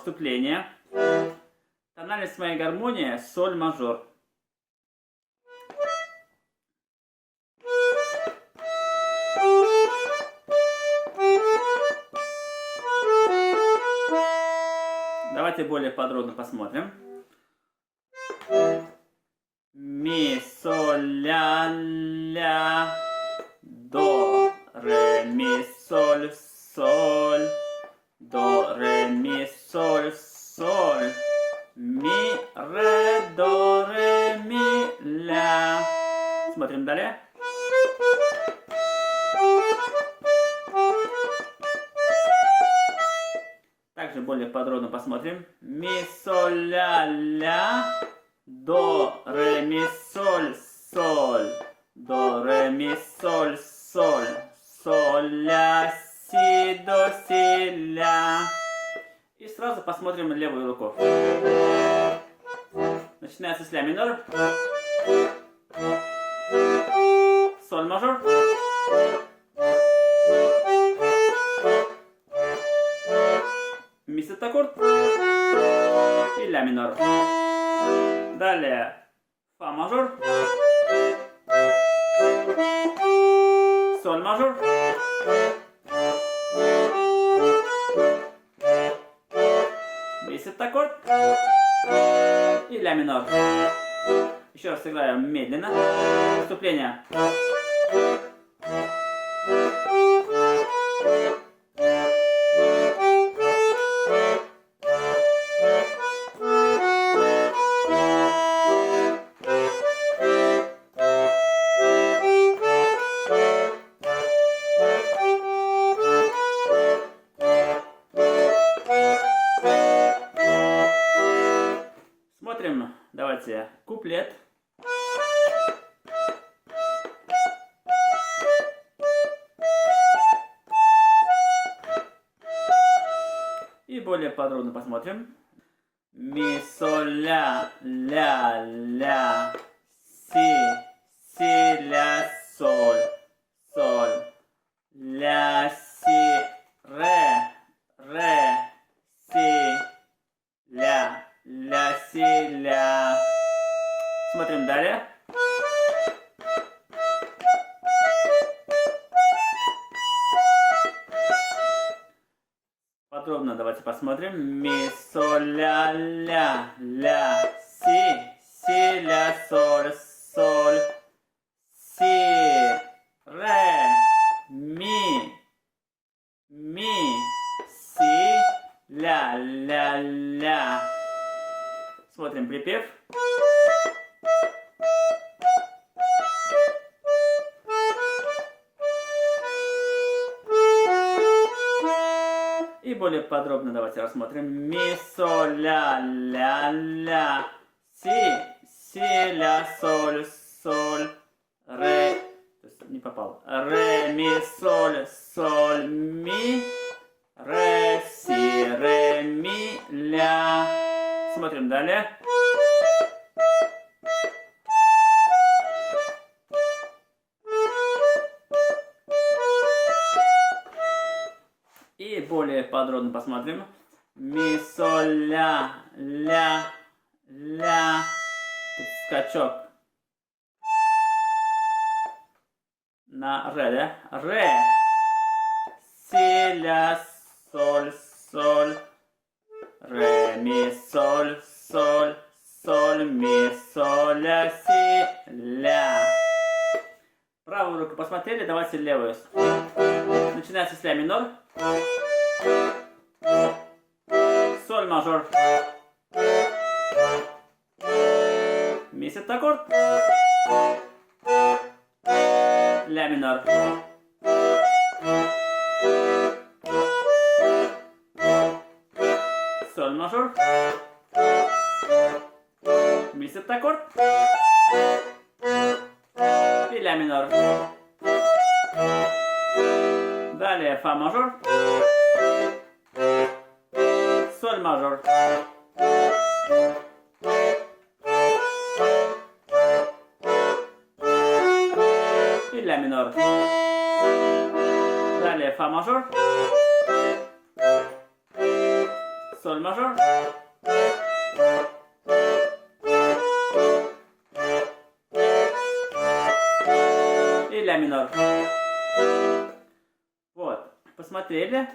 вступление. Тональность моей гармонии соль мажор. Давайте более подробно посмотрим. Ми, соль, ля, ля, до, ре, ми, соль, соль, до, ре, ми, соль, соль, ми, ре, до, ре, ми, ля. Смотрим далее. Также более подробно посмотрим. Ми, соль, ля, ля, до, ре, ми, соль, соль, до, ре, ми, соль, соль, соль, ля, си, до, си, ля. И сразу посмотрим левую руку. Начинается с ля минор. Соль мажор. Ми септаккорд и ля минор. Далее фа мажор, соль мажор, ми септаккорд и ля минор. Еще раз сыграем медленно. Вступление. Смотрим, давайте, куплет. И более подробно посмотрим. Ми, соль, ля, ля, ля, си, ля, соль, соль, ля, си, ре, си, ля, си, ля. Смотрим далее. Подробно давайте посмотрим. Ми, соль, ля, ля, си, ля, соль, соль, си, ре, ми, си, ля, ля. Смотрим припев. И более подробно давайте рассмотрим. Ми, соль, ля, си, ля, соль, соль, ре. То есть не попал. Ре, ми, соль, ми, ре, си, ре, ми, ля. Смотрим далее. И более подробно посмотрим. Ми, соль, ля. Тут скачок на ре, да? Ре, си, ля, соль, соль, ре, ми, соль, ми, соль, ля, си, ля. Правую руку посмотрели, давайте левую. Начинается с ля минор. Соль мажор. Ми септаккорд. Ля минор. Соль мажор. Ми септаккорд. И ля минор. Далее фа мажор. Соль мажор. И ля минор. Далее фа мажор. соль мажор. И ля минор. Вот, посмотрели.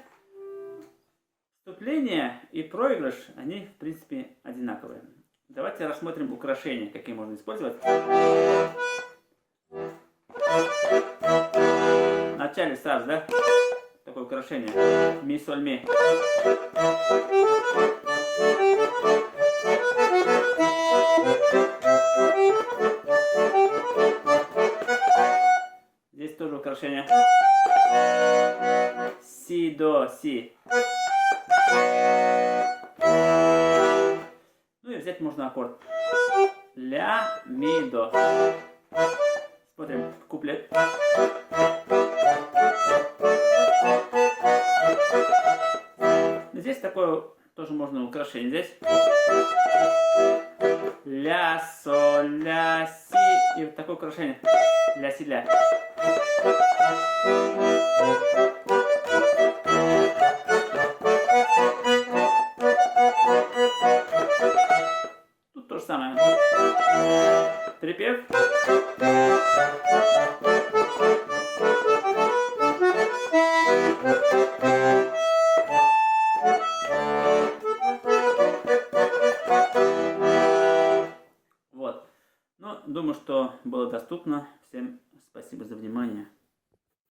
Вступление и проигрыш, они в принципе одинаковые. Давайте рассмотрим украшения, какие можно использовать. Вначале сразу, да, такое украшение. Ми, соль, ми. Здесь тоже украшение. Си, до, си. Ну и взять можно аккорд. Ля, ми, до. Смотрим куплет. Здесь такое тоже можно украшение. Здесь ля, соль, ля, си. И вот такое украшение. Ля, си, ля. Тут то же самое. Припев. Вот. Ну, думаю, что было доступно. Всем спасибо за внимание.